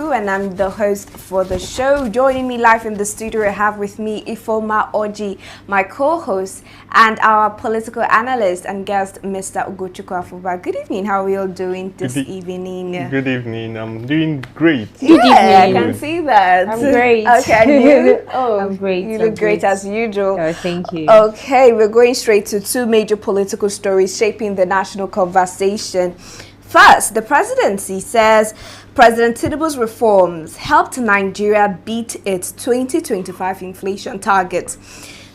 Kanu, and I'm the host for the show. Joining me live in the studio, I have with me Ifoma Oji, my co-host, and our political analyst and guest, Mr. Ugochukwu Afuba. Good evening. How are we all doing this evening? Good evening. I'm doing great. Good evening. I can see that. I'm great. Okay, you? Oh, I'm great. You look great as usual. Oh, thank you. Okay, we're going straight to two major political stories shaping the national conversation. First, the presidency says President Tinubu's reforms helped Nigeria beat its 2025 inflation target.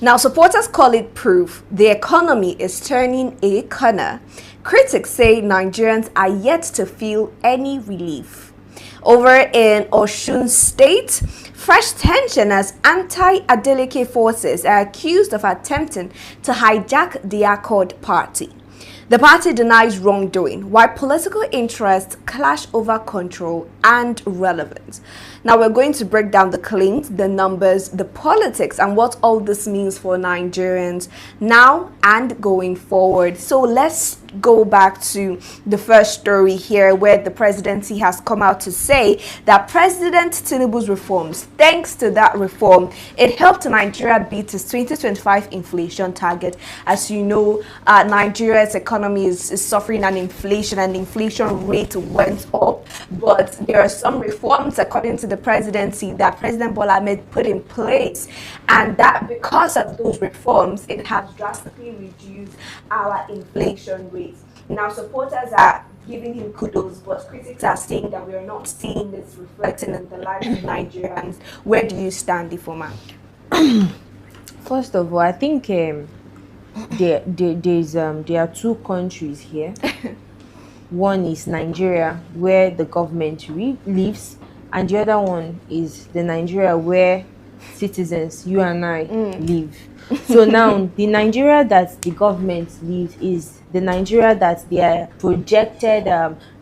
Now, supporters call it proof the economy is turning a corner. Critics say Nigerians are yet to feel any relief. Over in Osun State, fresh tension as anti-Adeleke forces are accused of attempting to hijack the Accord Party. The party denies wrongdoing, while political interests clash over control and relevance. Now we're going to break down the claims, the numbers, the politics, and what all this means for Nigerians now and going forward. So let's go back to the first story here, where the presidency has come out to say that President Tinubu's reforms, thanks to that reform, it helped Nigeria beat its 2025 inflation target. As you know, Nigeria's economy is suffering an inflation, and the inflation rate went up. But there are some reforms, according to the presidency, that President Bola Ahmed put in place, and that because of those reforms, it has drastically reduced our inflation rate. Now, supporters are giving him kudos, but critics are saying that we are not seeing this reflecting in the lives of Nigerians. Where do you stand, Ifoma? First of all, I think there are two countries here. One is Nigeria, where the government lives, and the other one is the Nigeria where citizens, you and I, live. So now, the Nigeria that the government lives is the Nigeria that their projected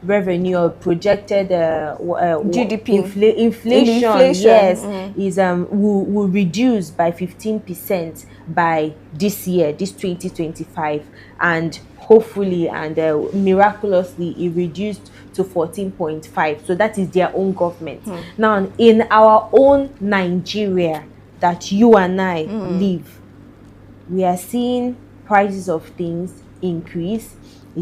revenue or projected GDP inflation, yes, is will reduce by 15% by this year, this 2025, and hopefully and miraculously it reduced to 14.5. So that is their own government. Now, in our own Nigeria that you and I live, we are seeing prices of things increase.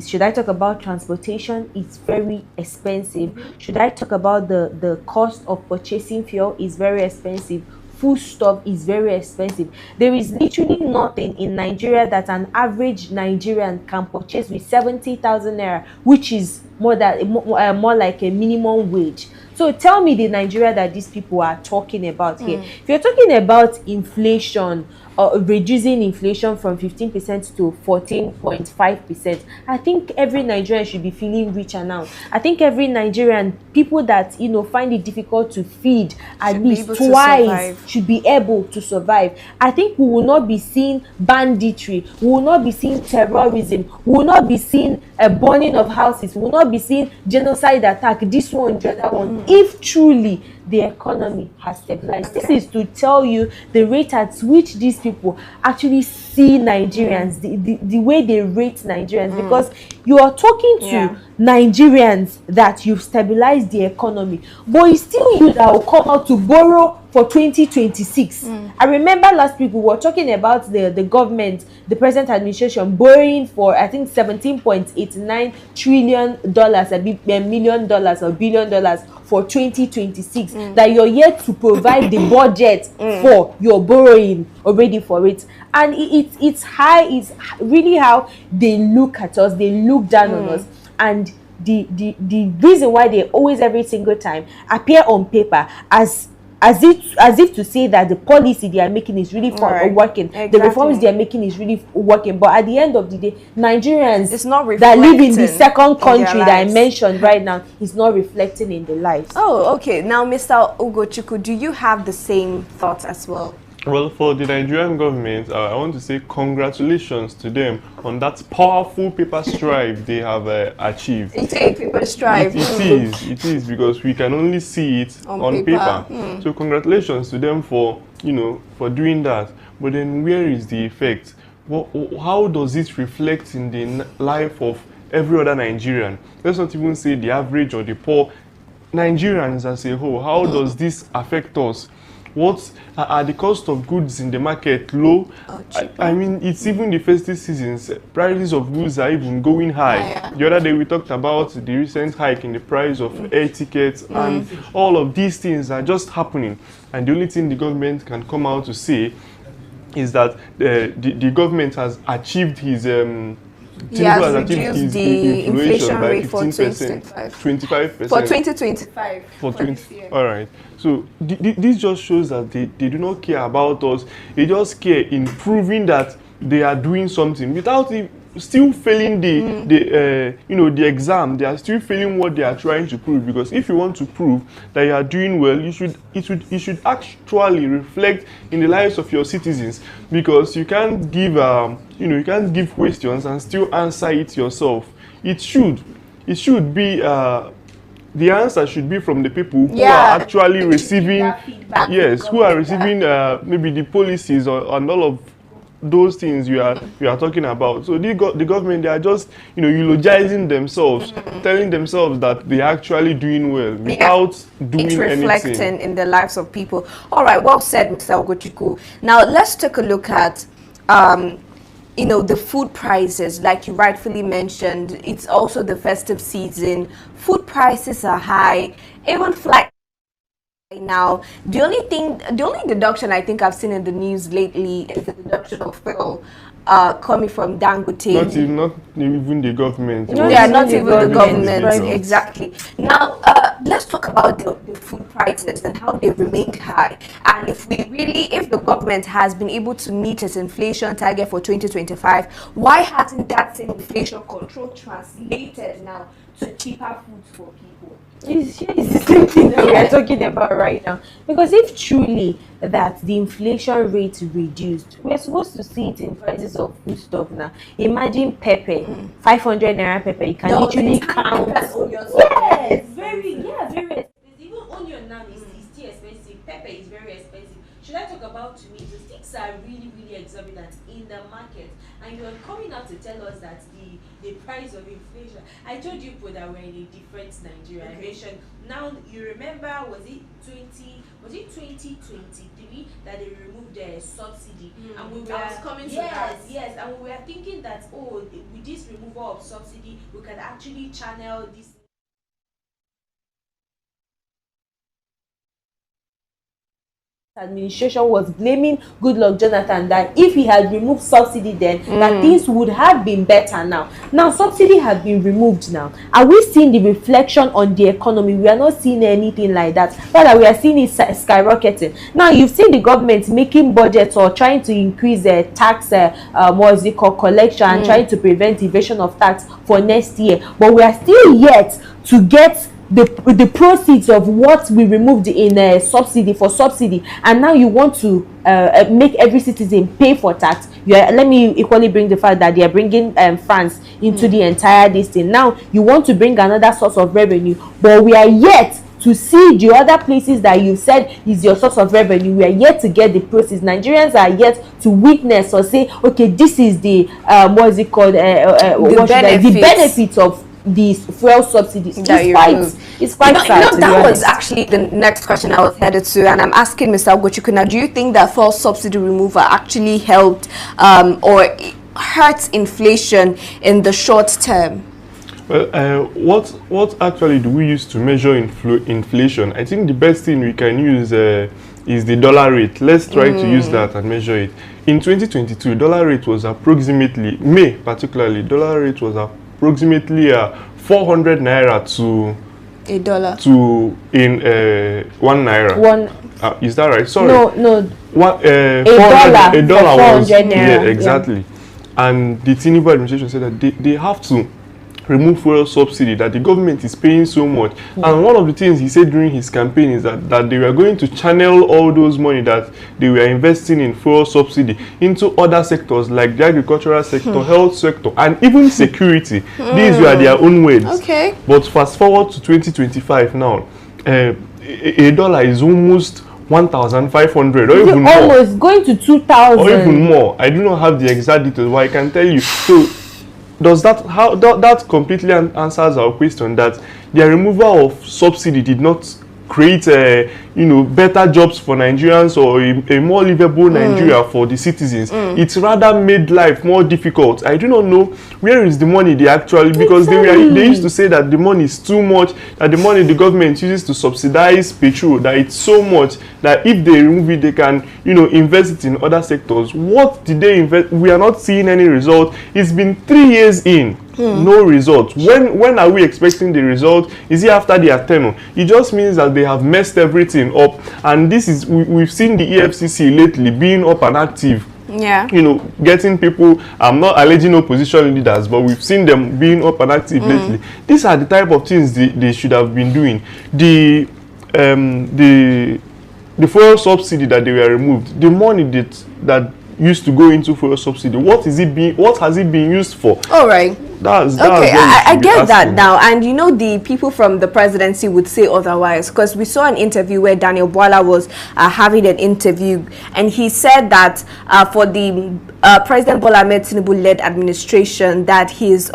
Should I talk about transportation? It's very expensive. Should I talk about the cost of purchasing fuel? It's very expensive. Food stuff is very expensive. There is literally nothing in Nigeria that an average Nigerian can purchase with 70,000 naira, which is more like a minimum wage. So tell me the Nigeria that these people are talking about here. If you're talking about inflation, reducing inflation from 15% to 14.5%, I think every Nigerian should be feeling richer now. I think every Nigerian, people that find it difficult to feed at least twice, should be able to survive. I think we will not be seeing banditry, we will not be seeing terrorism, we will not be seeing a burning of houses, we will not be seeing genocide attack, this one, the other one, if truly the economy has stabilized. This is to tell you the rate at which these people actually see Nigerians, the way they rate Nigerians, because you are talking to Nigerians that you've stabilized the economy, but it's still you that will come out to borrow for 2026. I remember last week we were talking about the government, the present administration borrowing for I think $17.89 trillion, $1 million or $1 billion for 2026, that you're yet to provide the budget for your borrowing already for it. And it's really how they look at us, they look down on us. And the reason why they always, every single time, appear on paper as if to say that the policy they are making is really working, the reforms they are making is really working, but at the end of the day, Nigerians that live in the second country that I mentioned right now is not reflecting in their lives. Oh, okay. Now, Mr. Ugochukwu, do you have the same thoughts as well? Well, for the Nigerian government, I want to say congratulations to them on that powerful paper strive they have achieved. It's a paper strive. It is because we can only see it on paper. So congratulations to them for doing that. But then where is the effect? How does it reflect in the life of every other Nigerian? Let's not even say the average or the poor. Nigerians as a whole, how does this affect us? What are the cost of goods in the market low? I mean, it's even the festive seasons. Prices of goods are even going high. The other day we talked about the recent hike in the price of air tickets, and all of these things are just happening. And the only thing the government can come out to say is that the government has achieved his He has reduced the inflation rate for 2025. 25%. For 2025. For 20. All right. So this just shows that they do not care about us. They just care in proving that they are doing something without still failing the exam. They are still failing what they are trying to prove. Because if you want to prove that you are doing well, it should actually reflect in the lives of your citizens. Because you can't give you can't give questions and still answer it yourself. It should be the answer should be from the people who are actually receiving who are receiving maybe the policies and all of those things you are talking about. So the government, they are just eulogizing themselves, telling themselves that they are actually doing well without doing anything. It's reflecting in the lives of people. All right, well said, Mr. Ogochukwu. Now let's take a look at the food prices. Like you rightfully mentioned, it's also the festive season. Food prices are high, even flight. Right now, the only deduction I think I've seen in the news lately is the deduction of fuel coming from Dangote. Not even the government. Not even the government. Exactly. Now, let's talk about the food prices and how they've remained high. And if the government has been able to meet its inflation target for 2025, why hasn't that same inflation control translated now to cheaper foods for people? It's the same thing that we are talking about right now. Because if truly that the inflation rate reduced, we're supposed to see it in prices of food stuff now. Imagine pepper, 500 naira pepper. You can literally count. Yes, very expensive. Even onion now is still expensive. Pepper is very expensive. Should I talk about tomatoes? Things are really exorbitant in the market, and you're coming out to tell us that the price of inflation. I told you that we're in a different Nigeria. I mentioned, now you remember, was it 2023 that they removed the subsidy? And we were coming to that. Yes, and we were thinking that with this removal of subsidy, we can actually channel this. Administration was blaming Goodluck Jonathan that if he had removed subsidy then that things would have been better now. Now subsidy has been removed now. Are we seeing the reflection on the economy? We are not seeing anything like that. Rather, we are seeing it skyrocketing. Now you've seen the government making budgets or trying to increase tax collection and trying to prevent evasion of tax for next year. But we are still yet to get the proceeds of what we removed in subsidy, and now you want to make every citizen pay for tax. Let me equally bring the fact that they are bringing France into the entire listing. Now you want to bring another source of revenue, but we are yet to see the other places that you said is your source of revenue. We are yet to get the proceeds. Nigerians are yet to witness or say, okay, this is the the benefits of these fuel subsidies. It's quite sad. That was actually the next question I was headed to, and I'm asking Mr. Ogochukwu now, do you think that fuel subsidy removal actually helped or hurt inflation in the short term? Well, what actually do we use to measure inflation? I think the best thing we can use is the dollar rate. Let's try to use that and measure it. In 2022, dollar rate was approximately, May particularly, dollar rate was approximately 400 naira to a dollar to in 1 naira. Is that right? Sorry. No. A dollar was exactly. Yeah. And the Tinubu administration said that they have to remove fuel subsidy, that the government is paying so much. And one of the things he said during his campaign is that they were going to channel all those money that they were investing in fuel subsidy into other sectors like the agricultural sector, health sector, and even security. These were their own words. Okay. But fast forward to 2025 now, a dollar is almost 1,500 or even more. Almost going to 2,000. Or even more. I do not have the exact details, but I can tell you. So does that completely answers our question that their removal of subsidy did not create better jobs for Nigerians or a more livable Nigeria for the citizens. It rather made life more difficult. I do not know where is the money they actually, because they used to say that the money is too much, that the money the government uses to subsidize petrol, that it's so much that if they remove it, they can invest it in other sectors. What did they invest? We are not seeing any result. It's been 3 years in. No result. When are we expecting the result? Is it after their tenure? It just means that they have messed everything up, and this is we've seen the EFCC lately being up and active. Yeah. Getting people. I'm not alleging opposition leaders, but we've seen them being up and active lately. These are the type of things they should have been doing. The fuel subsidy that they were removed, the money that used to go into fuel subsidy, what has it been used for? All right. That's okay. I get that now, and the people from the presidency would say otherwise, because we saw an interview where Daniel Bwala was having an interview, and he said that for the President Bola Ahmed Tinubu led administration, that his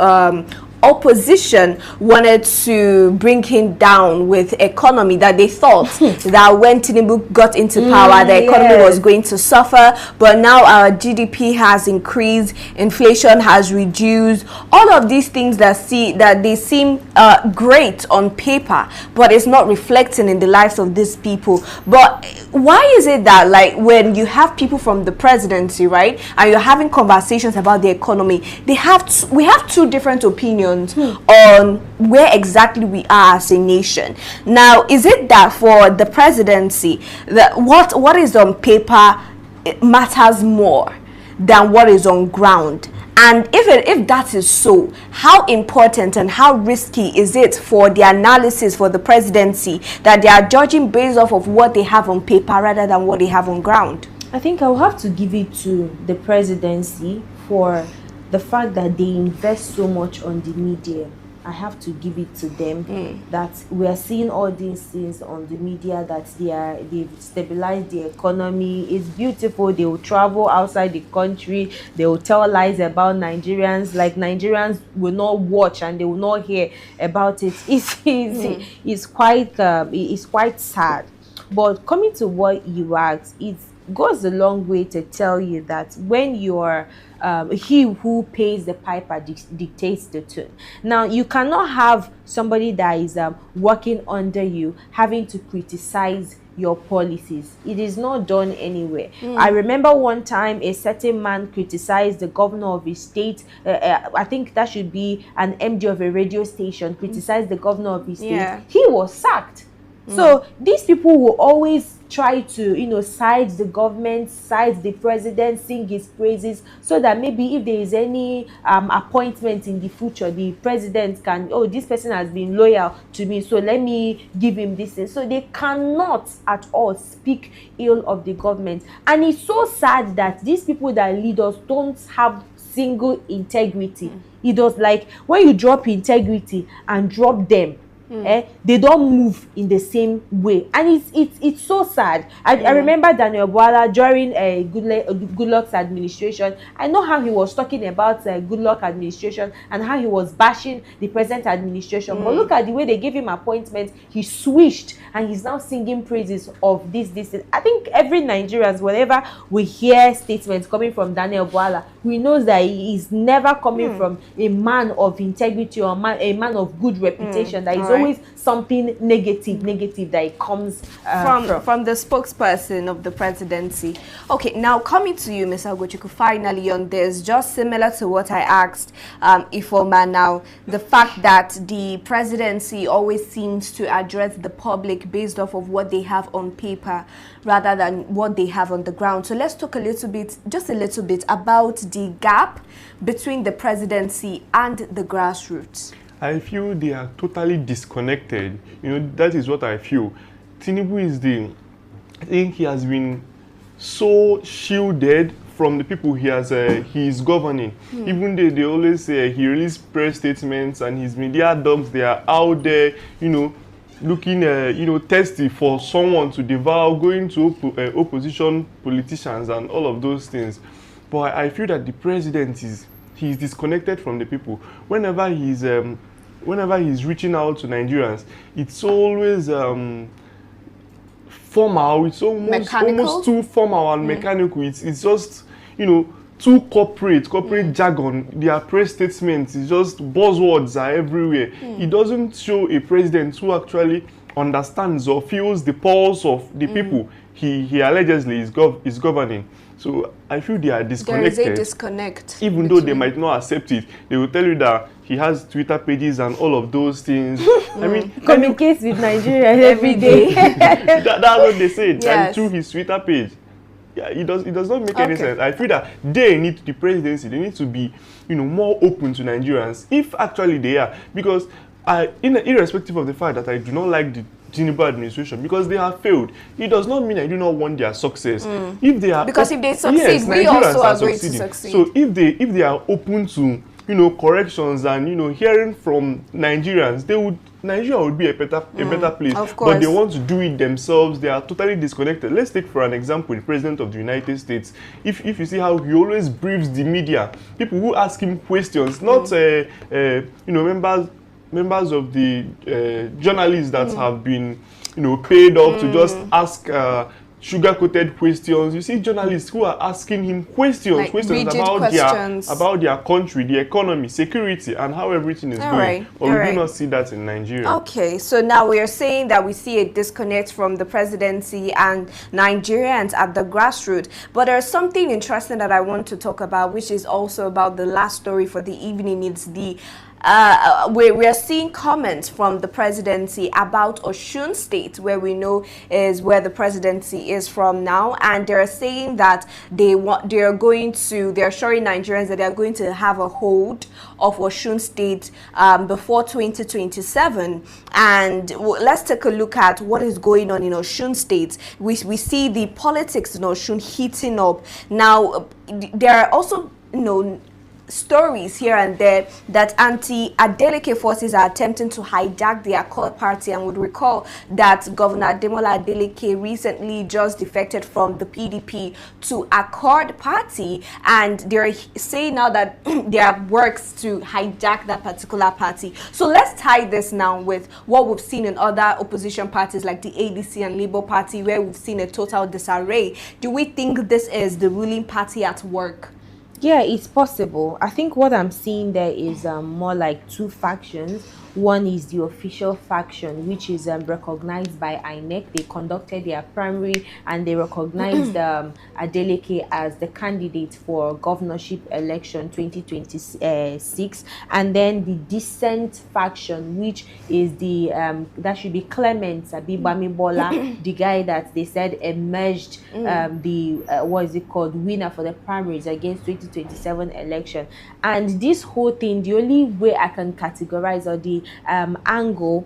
opposition wanted to bring him down with economy, that they thought that when Tinubu got into power, the economy was going to suffer, but now our GDP has increased, inflation has reduced, all of these things that they seem great on paper, but it's not reflecting in the lives of these people. But why is it that, like, when you have people from the presidency, right, and you're having conversations about the economy, we have two different opinions on where exactly we are as a nation? Now, is it that for the presidency, that what is on paper matters more than what is on ground? And if that is so, how important and how risky is it for the analysis for the presidency that they are judging based off of what they have on paper rather than what they have on ground? I think I'll have to give it to the presidency for the fact that they invest so much on the media. I have to give it to them that we are seeing all these things on the media, that they've stabilized the economy. It's beautiful. They will travel outside the country. They will tell lies about Nigerians, like Nigerians will not watch and they will not hear about it. It's quite sad. But coming to what you asked, it goes a long way to tell you that when you're he who pays the piper dictates the tune. Now, you cannot have somebody that is working under you having to criticize your policies. It is not done anywhere. I remember one time a certain man criticized the governor of his state. I think that should be an MD of a radio station, criticized the governor of his state. He was sacked. So these people will always try to, side the government, side the president, sing his praises, so that maybe if there is any appointment in the future, the president can, this person has been loyal to me, so let me give him this thing. So they cannot at all speak ill of the government. And it's so sad that these people that lead us don't have single integrity. It was like when you drop integrity and drop them, they don't move in the same way, and it's so sad. I remember Daniel Bwala during a Goodluck's administration. I know how he was talking about Goodluck administration and how he was bashing the present administration. But look at the way they gave him appointments. He switched and he's now singing praises of this. I think every Nigerian, whenever we hear statements coming from Daniel Bwala, we know that he is never coming from a man of integrity or a man of good reputation. That is always something negative that it comes from the spokesperson of the presidency. Okay, now coming to you, Mr. Ugochukwu, finally on this, just similar to what I asked Ifoma now, the fact that the presidency always seems to address the public based off of what they have on paper rather than what they have on the ground. So let's talk just a little bit about the gap between the presidency and the grassroots. I feel they are totally disconnected. That is what I feel. Tinubu I think he has been so shielded from the people he is governing. Even though they always say he released press statements and his media dogs, they are out there, looking, thirsty for someone to devour, going to opposition politicians and all of those things. But I feel that the president he's disconnected from the people. Whenever he's whenever he's reaching out to Nigerians, it's always formal. It's almost too formal and mechanical. It's just, you know, too corporate jargon. Their press statements is just buzzwords are everywhere. It doesn't show a president who actually understands or feels the pulse of the people he allegedly is governing. So I feel they are disconnected. There is a disconnect. Even though they might not accept it, they will tell you that he has Twitter pages and all of those things. I mean, communicates with Nigerians every day. That's what they say. Yes. And through his Twitter page. Yeah, it does not make any sense. I feel that the presidency, they need to be, you know, more open to Nigerians, if actually they are. Because irrespective of the fact that I do not like the Tinubu administration, because they have failed, it does not mean I do not want their success. If they are, because if they succeed, yes, we Nigerians also are are going to succeeding. succeed. So if they are open to, you know, corrections and, you know, hearing from Nigerians, Nigeria would be a better place. Of course. But they want to do it themselves. They are totally disconnected. Let's take for an example the President of the United States. If you see how he always briefs the media, people who ask him questions, not you know, members of the journalists that have been, you know, paid off to just ask sugar-coated questions. You see journalists who are asking him questions Like about their country, the economy, security, and how everything is going. But we do not see that in Nigeria. Okay, so now we are saying that we see a disconnect from the presidency and Nigerians at the grassroots. But there's something interesting that I want to talk about, which is also about the last story for the evening. It's the we are seeing comments from the presidency about Osun State, where we know is where the presidency is from now, and they're saying that they're assuring Nigerians that they are going to have a hold of Osun State before 2027. And let's take a look at what is going on in Osun State. We see the politics in Osun heating up now. There are also, you know, stories here and there that anti-Adeleke forces are attempting to hijack the Accord party, and would recall that Governor Ademola Adeleke recently just defected from the PDP to Accord party, and they're saying now that there are works to hijack that particular party. So let's tie this now with what we've seen in other opposition parties like the ADC and Labour Party, where we've seen a total disarray. Do we think this is the ruling party at work? Yeah, it's possible. I think what I'm seeing there is more like two factions. One is the official faction, which is recognized by INEC. They conducted their primary and they recognized Adeleke as the candidate for governorship election 2026. And then the dissent faction, which is the that should be Clement Abibamibola, the guy that they said emerged what is it called, winner for the primaries against 2027 election. And this whole thing, the only way I can categorize, or the angle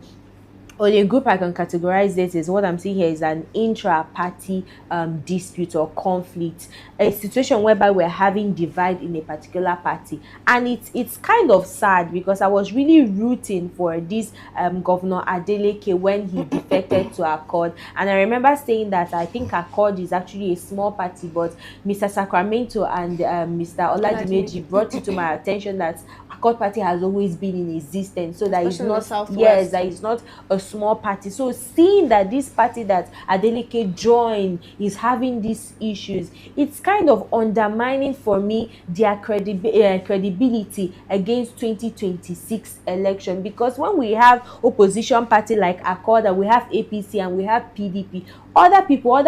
or the group I can categorize this, is what I'm seeing here is an intra-party dispute or conflict, a situation whereby we're having divide in a particular party. And it's kind of sad, because I was really rooting for this Governor Adeleke when he defected to Accord. And I remember saying that I think Accord is actually a small party, but Mr. Sacramento and Mr. Oladimeji brought it to my attention that Accord party has always been in existence, so that it's not, yes, that it's not a small party. So seeing that this party that Adeleke joined is having these issues, it's kind of undermining for me their credibility against 2026 election. Because when we have opposition party like Accord, and we have APC and we have PDP, other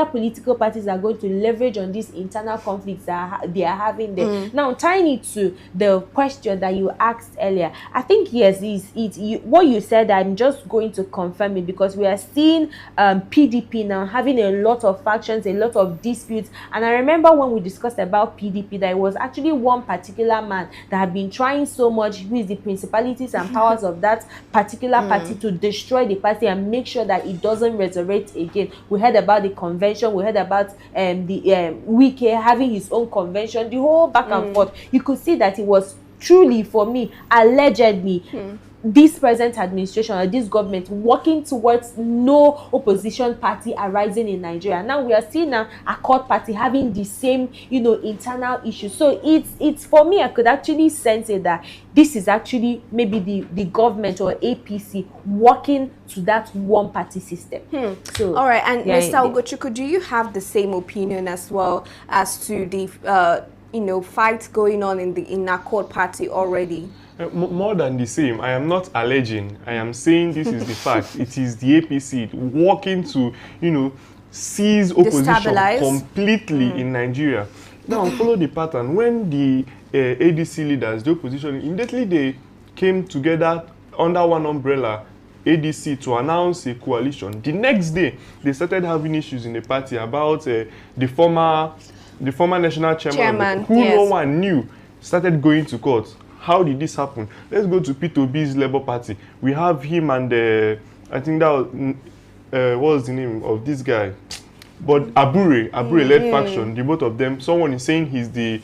political parties are going to leverage on these internal conflicts that they are having there. Now, tying it to the question that you asked earlier, I think, yes, what you said, I'm just going to confirm it, because we are seeing PDP now having a lot of factions, a lot of disputes. And I remember when we discussed about PDP, that it was actually one particular man that had been trying so much with the principalities and powers of that particular party to destroy the party and make sure that it doesn't resurrect again. We heard about the convention, we heard about the Wike having his own convention, the whole back and forth. You could see that it was truly, for me, allegedly this present administration or this government working towards no opposition party arising in Nigeria. Now we are seeing an Accord party having the same, internal issues. So it's for me, I could actually sense it that this is actually maybe the government or APC working to that one party system. So all right, and Mr. Ugochukwu, do you have the same opinion as well as to the fight going on in Accord party already? More than the same. I am not alleging. I am saying this is the fact. It is the APC working to, seize opposition completely in Nigeria. Now, follow the pattern. When the ADC leaders, the opposition, immediately they came together under one umbrella, ADC, to announce a coalition. The next day, they started having issues in the party about the former national chairman who no one knew, started going to court. How did this happen? Let's go to P2B's Labour Party. We have him and I think that was, what was the name of this guy? But Abure-led faction, the both of them, someone is saying he's the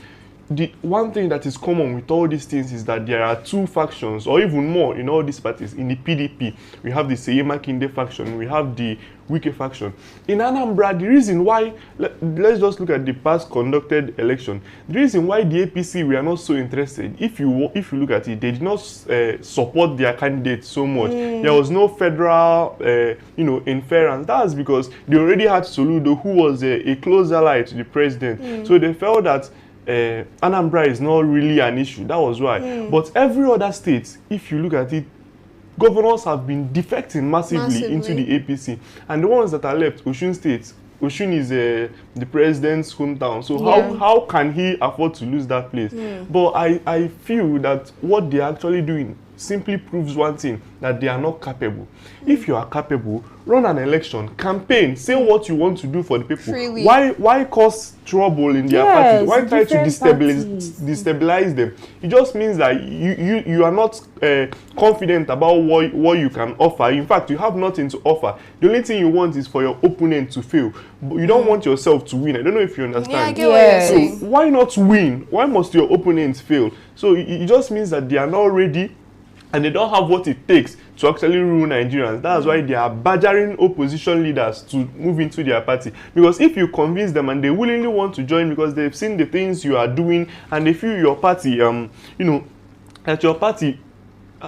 one thing that is common with all these things is that there are two factions, or even more, in all these parties. In the PDP, we have the Seyi Makinde faction, we have the Wike faction. In Anambra, the reason why, let's just look at the past conducted election. The reason why the APC we are not so interested, if you look at it, they did not support their candidate so much. There was no federal, inference. That's because they already had Soludo, who was a close ally to the president. So they felt that Anambra is not really an issue. That was why. But every other state, if you look at it, governors have been defecting massively into the APC. And the ones that are left, Osun State, Osun is the president's hometown. So how can he afford to lose that place? But I feel that what they're actually doing simply proves one thing, that they are not capable. If you are capable, run an election, campaign, say what you want to do for the people. Freely. Why cause trouble in their parties? Why try to destabilize them? It just means that you are not confident about what you can offer. In fact, you have nothing to offer. The only thing you want is for your opponent to fail. But you don't want yourself to win. I don't know if you understand. Yeah, I get what you're saying. So why not win? Why must your opponent fail? So it just means that they are not ready, and they don't have what it takes to actually rule Nigerians. That's why they are badgering opposition leaders to move into their party. Because if you convince them and they willingly want to join because they've seen the things you are doing and they feel your party, that your party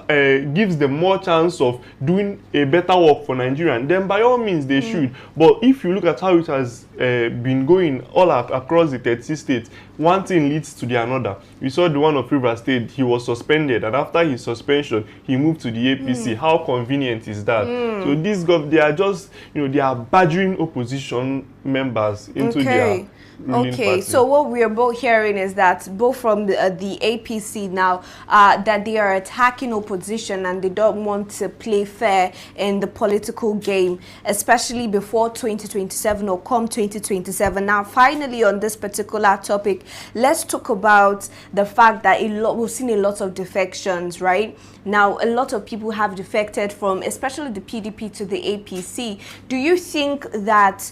gives them more chance of doing a better work for Nigerians, then by all means they should. But if you look at how it has been going all across the 30 states, one thing leads to the another. We saw the one of Rivers State, he was suspended, and after his suspension, he moved to the APC. How convenient is that? So these they are just, they are badgering opposition members into their party. So what we are both hearing is that both from the APC now, that they are attacking opposition and they don't want to play fair in the political game, especially before 2027 or come 2027. Now, finally, on this particular topic, let's talk about the fact that we've seen a lot of defections, right? Now, a lot of people have defected from, especially the PDP to the APC. Do you think that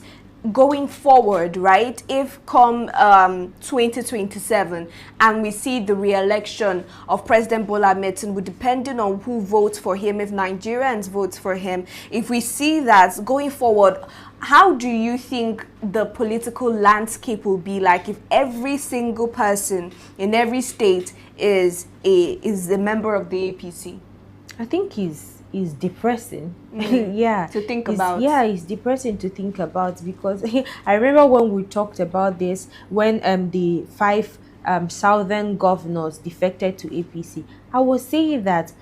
going forward, right, if come 2027 and we see the re-election of President Bola Ahmed Tinubu, depending on who votes for him, if Nigerians vote for him, if we see that going forward, how do you think the political landscape will be like if every single person in every state is a member of the APC? I think is depressing. To think about. It's depressing to think about, because I remember when we talked about this, when the 5 southern governors defected to APC, I was saying that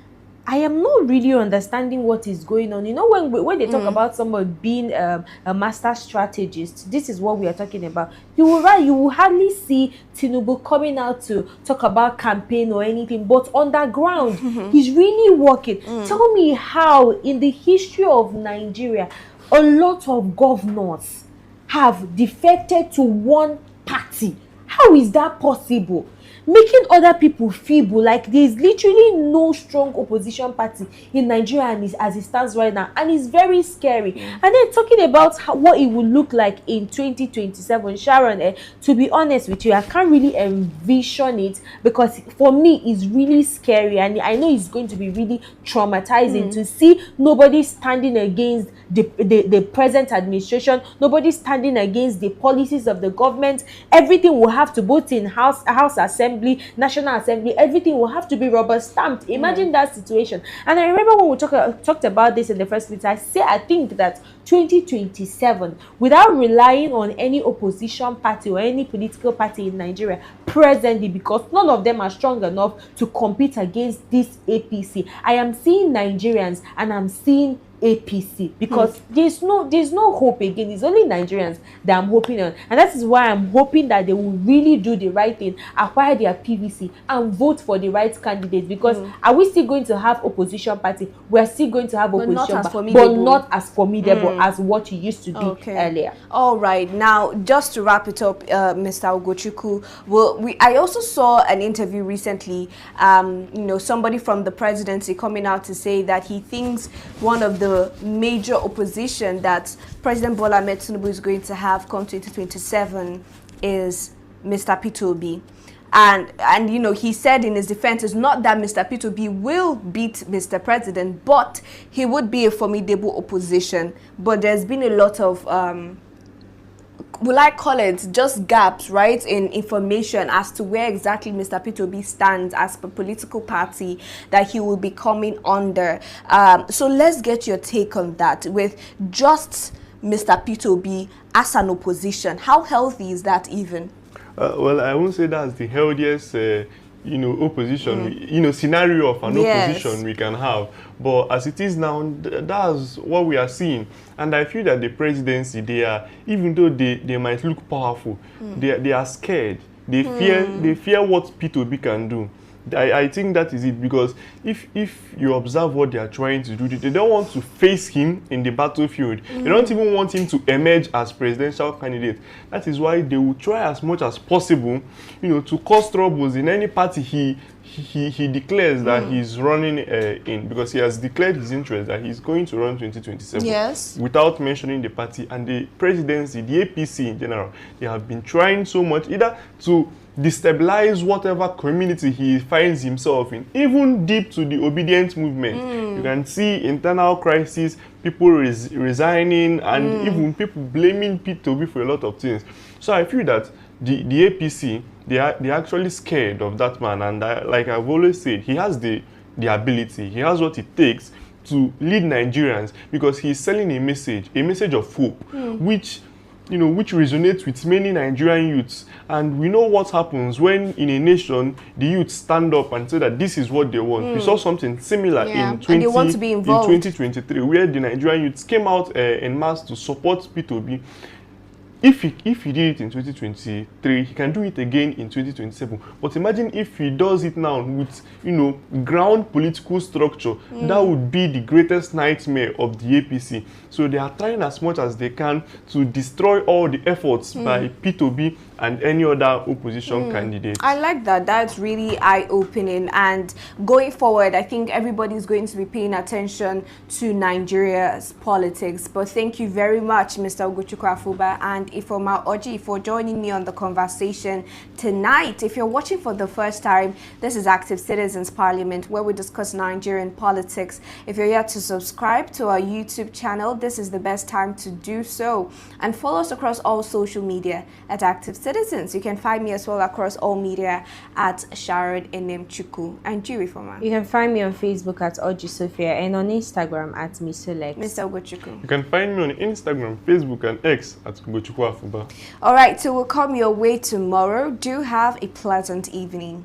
I am not really understanding what is going on. When they talk about someone being a master strategist, this is what we are talking about. You will hardly see Tinubu coming out to talk about campaign or anything, but on the ground, he's really working. Tell me how, in the history of Nigeria, a lot of governors have defected to one party. How is that possible? making other people feeble. Like, there's literally no strong opposition party in Nigeria and as it stands right now, and it's very scary. And then talking about what it will look like in 2027, Sharon, to be honest with you, I can't really envision it, because for me it's really scary, and I know it's going to be really traumatizing to see nobody standing against the present administration, nobody standing against the policies of the government. Everything will have to, both in House Assembly, National Assembly, everything will have to be rubber stamped. Imagine that situation. And I remember when we talked about this in the first place, I think that 2027, without relying on any opposition party or any political party in Nigeria presently, because none of them are strong enough to compete against this APC, I am seeing Nigerians and I'm seeing APC, because there's no hope again. It's only Nigerians that I'm hoping on, and that is why I'm hoping that they will really do the right thing, acquire their PVC and vote for the right candidate. Because are we still going to have opposition party? We're still going to have opposition, but not as formidable as what it used to be earlier. All right, now just to wrap it up, Mr. Ugochukwu, I also saw an interview recently, somebody from the presidency coming out to say that he thinks one of the major opposition that President Bola Ahmed Tinubu is going to have come 2027 is Mr. Peter Obi. And he said in his defense, it's not that Mr. Peter Obi will beat Mr. President, but he would be a formidable opposition. But there's been a lot of will I call it just gaps, right, in information as to where exactly Mr. Peter Obi stands as a political party that he will be coming under. So let's get your take on that. With just Mr. Peter Obi as an opposition, how healthy is that even? Well, I won't say that's the healthiest opposition, scenario of an opposition we can have. But as it is now, that's what we are seeing. And I feel that the presidency, even though they might look powerful, they are scared. They fear what Peter Obi can do. I think that is it, because if you observe what they are trying to do, they don't want to face him in the battlefield. They don't even want him to emerge as presidential candidate. That is why they will try as much as possible, to cause troubles in any party he declares that he's running in, because he has declared his interest that he's going to run 2027 without mentioning the party. And the presidency, the APC in general, they have been trying so much either to destabilize whatever community he finds himself in, even deep to the obedient movement. You can see internal crisis, people resigning, and even people blaming Peter Obi for a lot of things. So I feel that the APC, they're actually scared of that man, and like I've always said, he has the ability, he has what it takes to lead Nigerians, because he's selling a message of hope, which resonates with many Nigerian youths. And we know what happens when in a nation the youths stand up and say that this is what they want. We saw something similar in 2023, where the Nigerian youths came out en masse to support Peter Obi. If he did it in 2023, he can do it again in 2027. But imagine if he does it now with, ground political structure. That would be the greatest nightmare of the APC. So they are trying as much as they can to destroy all the efforts by Peter Obi and any other opposition candidate. I like that. That's really eye-opening. And going forward, I think everybody's going to be paying attention to Nigeria's politics. But thank you very much, Mr. Ugochukwu Afuba and Ifoma Oji, for joining me on the conversation tonight. If you're watching for the first time, this is Active Citizens Parliament, where we discuss Nigerian politics. If you're yet to subscribe to our YouTube channel, this is the best time to do so. And follow us across all social media at Active Citizens. You can find me as well across all media at Sharon Enemchukwu. And you, Ifoma. You can find me on Facebook at Oji Sophia and on Instagram at Misolex. Mr. Ugochukwu. You can find me on Instagram, Facebook, and X at Ugochukwu Afuba. All right, so we'll come your way tomorrow. Do have a pleasant evening.